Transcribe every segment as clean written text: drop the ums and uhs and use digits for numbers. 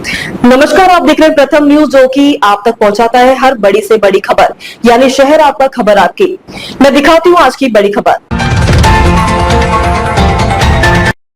नमस्कार, आप देख रहे हैं प्रथम न्यूज, जो कि आप तक पहुंचाता है हर बड़ी से बड़ी खबर, यानी शहर आपका खबर आपकी। मैं दिखाती हूं आज की बड़ी खबर।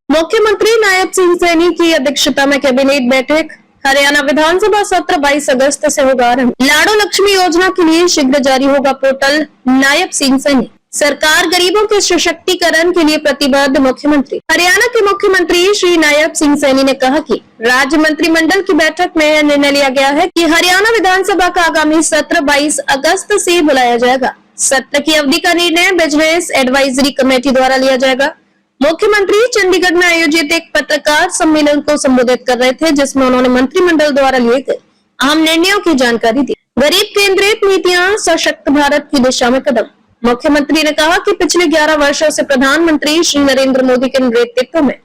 मुख्यमंत्री नायब सिंह सैनी की अध्यक्षता में कैबिनेट बैठक। हरियाणा विधानसभा सत्र 22 अगस्त से होगा आरंभ। लाडो लक्ष्मी योजना के लिए शीघ्र जारी होगा पोर्टल। नायब सिंह सैनी। सरकार गरीबों के सशक्तिकरण के लिए प्रतिबद्ध। मुख्यमंत्री। हरियाणा के मुख्यमंत्री श्री नायब सिंह सैनी ने कहा कि राज्य मंत्रिमंडल की बैठक में यह निर्णय लिया गया है कि हरियाणा विधानसभा का आगामी सत्र 22 अगस्त से बुलाया जाएगा। सत्र की अवधि का निर्णय बिजनेस एडवाइजरी कमेटी द्वारा लिया जाएगा। मुख्यमंत्री चंडीगढ़ में आयोजित एक पत्रकार सम्मेलन को संबोधित कर रहे थे, जिसमें उन्होंने मंत्रिमंडल द्वारा लिए गए अहम निर्णयों की जानकारी दी। गरीब केंद्रित नीतियां, सशक्त भारत की दिशा में कदम। मुख्यमंत्री ने कहा कि पिछले 11 वर्षों से प्रधानमंत्री श्री नरेंद्र मोदी के नेतृत्व में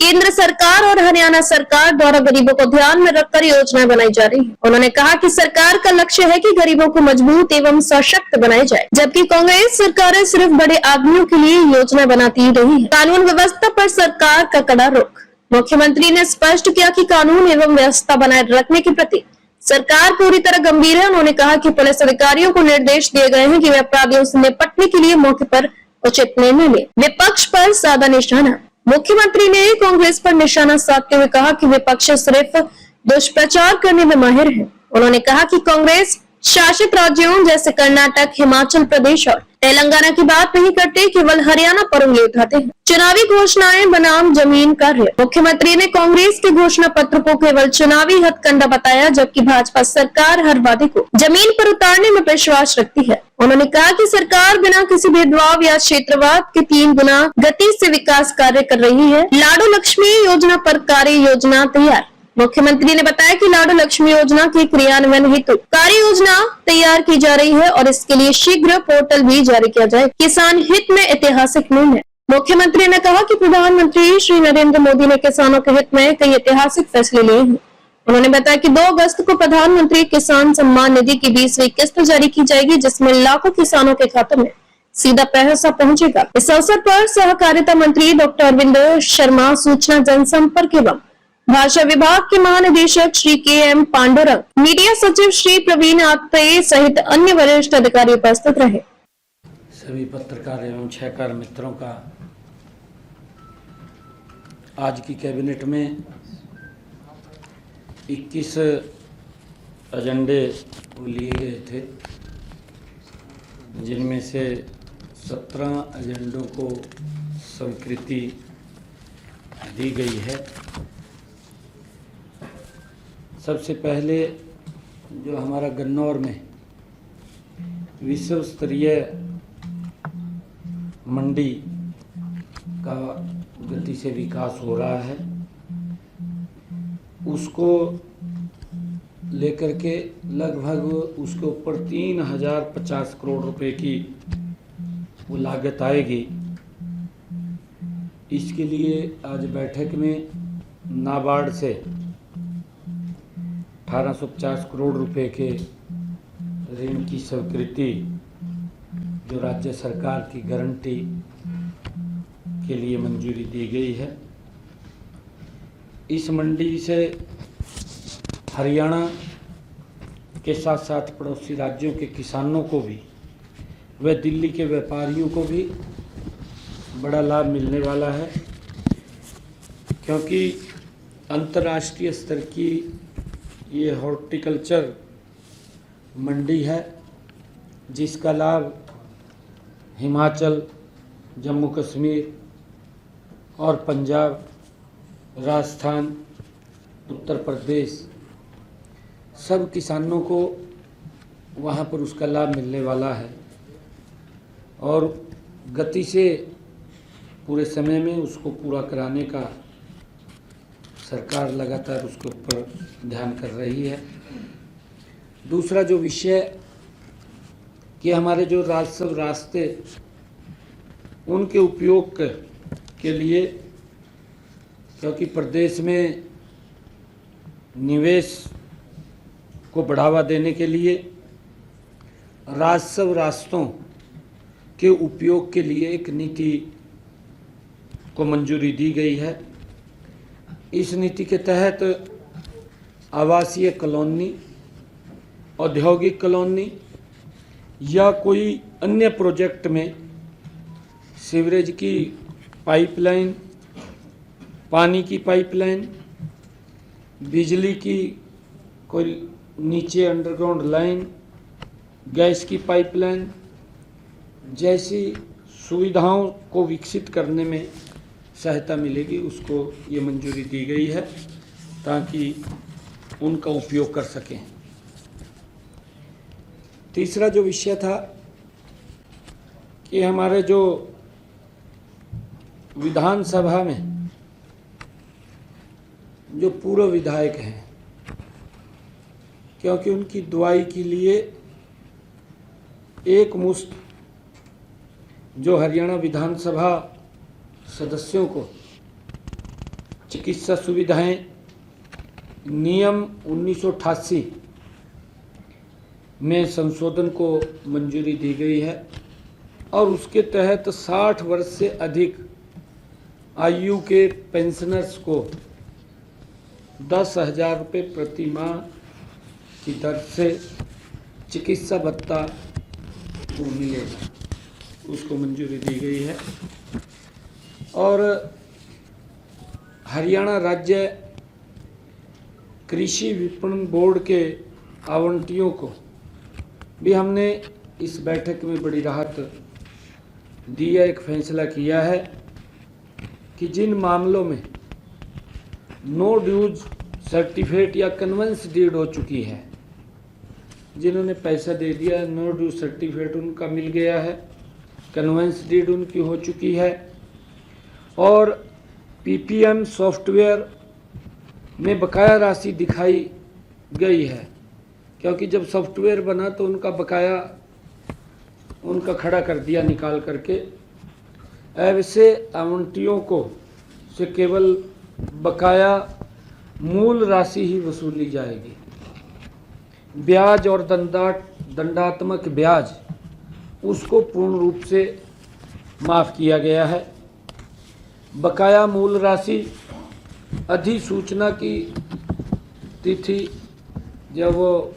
केंद्र सरकार और हरियाणा सरकार द्वारा गरीबों को ध्यान में रखकर योजनाएं बनाई जा रही है। उन्होंने कहा कि सरकार का लक्ष्य है कि गरीबों को मजबूत एवं सशक्त बनाया जाए, जबकि कांग्रेस सरकारें सिर्फ बड़े आदमियों के लिए योजना बनाती रही है। कानून व्यवस्था पर सरकार का कड़ा रुख। मुख्यमंत्री ने स्पष्ट किया कि कानून एवं व्यवस्था बनाए रखने के प्रति सरकार पूरी तरह गंभीर है। उन्होंने कहा कि पुलिस अधिकारियों को निर्देश दिए गए हैं कि वे अपराधियों से निपटने के लिए मौके पर उचित निर्णय लें। विपक्ष पर साधा निशाना। मुख्यमंत्री ने कांग्रेस पर निशाना साधते हुए कहा कि विपक्ष सिर्फ दुष्प्रचार करने में माहिर है। उन्होंने कहा कि कांग्रेस शासित राज्यों जैसे कर्नाटक, हिमाचल प्रदेश और तेलंगाना की बात नहीं करते, केवल हरियाणा पर उंगली उठाते हैं। चुनावी घोषणाएं बनाम जमीन कार्य। मुख्यमंत्री ने कांग्रेस के घोषणा पत्र को केवल चुनावी हथकंडा बताया, जबकि भाजपा सरकार हर वादे को जमीन पर उतारने में विश्वास रखती है। उन्होंने कहा कि सरकार बिना किसी भेदभाव या क्षेत्रवाद के 3 गुना गति से विकास कार्य कर रही है। लाडो लक्ष्मी योजना पर कार्य योजना तैयार। मुख्यमंत्री ने बताया कि लाडो लक्ष्मी योजना के क्रियान्वयन हेतु कार्य योजना तैयार की जा रही है और इसके लिए शीघ्र पोर्टल भी जारी किया जाए। किसान हित में ऐतिहासिक निर्णय। मुख्यमंत्री ने कहा कि प्रधानमंत्री श्री नरेंद्र मोदी ने किसानों के हित में कई ऐतिहासिक फैसले लिए हैं। उन्होंने बताया कि 2 अगस्त को प्रधानमंत्री किसान सम्मान निधि की 20वीं किस्त जारी की जाएगी, जिसमें लाखों किसानों के खाते में सीधा पैसा पहुंचेगा। इस अवसर पर सहकारिता मंत्री डॉक्टर अरविंद शर्मा, सूचना जनसंपर्क एवं भाषा विभाग के महानिदेशक श्री के.एम. पांडुरंग, मीडिया सचिव श्री प्रवीण आत्रे सहित अन्य वरिष्ठ अधिकारी उपस्थित रहे। सभी पत्रकार एवं छायाकार मित्रों का आज की कैबिनेट में 21 एजेंडे लिए गए थे, जिनमें से 17 एजेंडों को स्वीकृति दी गई है। सबसे पहले जो हमारा गन्नौर में विश्व स्तरीय मंडी का गति से विकास हो रहा है, उसको लेकर के लगभग उसके ऊपर 3050 करोड़ रुपए की वो लागत आएगी। इसके लिए आज बैठक में नाबार्ड से 1850 करोड़ रुपए के ऋण की स्वीकृति, जो राज्य सरकार की गारंटी के लिए मंजूरी दी गई है। इस मंडी से हरियाणा के साथ साथ पड़ोसी राज्यों के किसानों को भी व दिल्ली के व्यापारियों को भी बड़ा लाभ मिलने वाला है, क्योंकि अंतर्राष्ट्रीय स्तर की ये हॉर्टिकल्चर मंडी है, जिसका लाभ हिमाचल, जम्मू कश्मीर और पंजाब, राजस्थान, उत्तर प्रदेश सब किसानों को वहाँ पर उसका लाभ मिलने वाला है और गति से पूरे समय में उसको पूरा कराने का सरकार लगातार उसके ऊपर ध्यान कर रही है। दूसरा जो विषय कि हमारे जो राजस्व रास्ते उनके उपयोग के लिए, क्योंकि प्रदेश में निवेश को बढ़ावा देने के लिए राजस्व रास्तों के उपयोग के लिए एक नीति को मंजूरी दी गई है। इस नीति के तहत आवासीय कॉलोनी, औद्योगिक कॉलोनी या कोई अन्य प्रोजेक्ट में सीवरेज की पाइपलाइन, पानी की पाइपलाइन, बिजली की कोई नीचे अंडरग्राउंड लाइन, गैस की पाइपलाइन जैसी सुविधाओं को विकसित करने में सहायता मिलेगी, उसको ये मंजूरी दी गई है ताकि उनका उपयोग कर सकें। तीसरा जो विषय था कि हमारे जो विधानसभा में जो पूर्व विधायक हैं, क्योंकि उनकी दुआई के लिए एक मुश्त जो हरियाणा विधानसभा सदस्यों को चिकित्सा सुविधाएं नियम 1988 में संशोधन को मंजूरी दी गई है और उसके तहत 60 वर्ष से अधिक आयु के पेंशनर्स को 10,000 रुपये प्रति माह की दर से चिकित्सा भत्ता को मिलेगा, उसको मंजूरी दी गई है। और हरियाणा राज्य कृषि विपणन बोर्ड के आवंटियों को भी हमने इस बैठक में बड़ी राहत दी है। एक फैसला किया है कि जिन मामलों में नो ड्यूज सर्टिफिकेट या कन्वेंस डीड हो चुकी है, जिन्होंने पैसा दे दिया, नो ड्यूज सर्टिफिकेट उनका मिल गया है, कन्वेंस डीड उनकी हो चुकी है और पीपीएम सॉफ्टवेयर में बकाया राशि दिखाई गई है, क्योंकि जब सॉफ्टवेयर बना तो उनका बकाया उनका खड़ा कर दिया निकाल करके। ऐसे आवंटियों को से केवल बकाया मूल राशि ही वसूली जाएगी। ब्याज और दंडात्मक ब्याज उसको पूर्ण रूप से माफ़ किया गया है। बकाया मूल राशि अधिसूचना की तिथि जब वो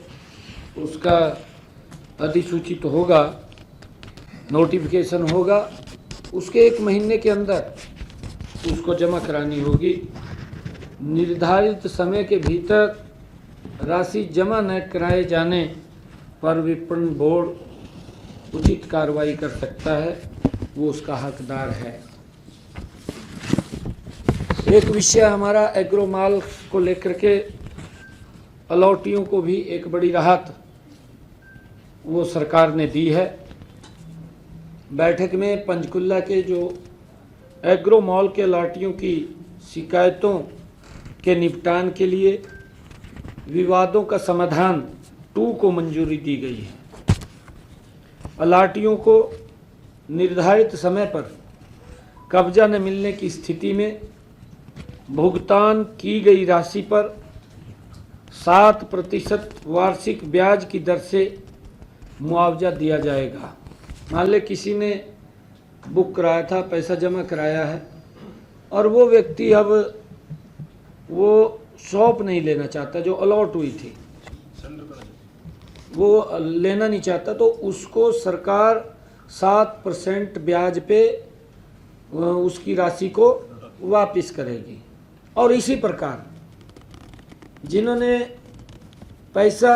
उसका अधिसूचित होगा, नोटिफिकेशन होगा, उसके 1 महीने के अंदर उसको जमा करानी होगी। निर्धारित समय के भीतर राशि जमा न कराए जाने पर विपणन बोर्ड उचित कार्रवाई कर सकता है, वो उसका हकदार है। एक विषय हमारा एग्रो माल को लेकर के अलॉटियों को भी एक बड़ी राहत वो सरकार ने दी है। बैठक में पंचकुला के जो एग्रो मॉल के अलॉटियों की शिकायतों के निपटान के लिए विवादों का समाधान 2 को मंजूरी दी गई है। अलाटियों को निर्धारित समय पर कब्जा न मिलने की स्थिति में भुगतान की गई राशि पर 7% वार्षिक ब्याज की दर से मुआवजा दिया जाएगा। मान ले किसी ने बुक कराया था, पैसा जमा कराया है और वो व्यक्ति अब वो शॉप नहीं लेना चाहता, जो अलॉट हुई थी वो लेना नहीं चाहता, तो उसको सरकार 7% ब्याज पे उसकी राशि को वापस करेगी। और इसी प्रकार जिन्होंने पैसा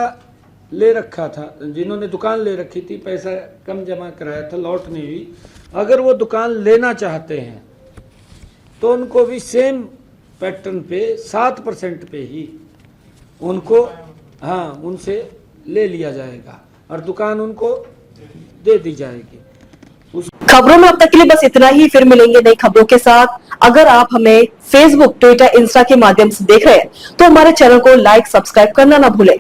ले रखा था, जिन्होंने दुकान ले रखी थी, पैसा कम जमा कराया था, लौट नहीं हुई, अगर वो दुकान लेना चाहते हैं तो उनको भी सेम पैटर्न पे 7% पे ही उनको उनसे ले लिया जाएगा और दुकान उनको दे दी जाएगी। खबरों में अब तक के लिए बस इतना ही। फिर मिलेंगे नई खबरों के साथ। अगर आप हमें फेसबुक, ट्विटर, इंस्टा के माध्यम से देख रहे हैं तो हमारे चैनल को लाइक, सब्सक्राइब करना ना भूलें।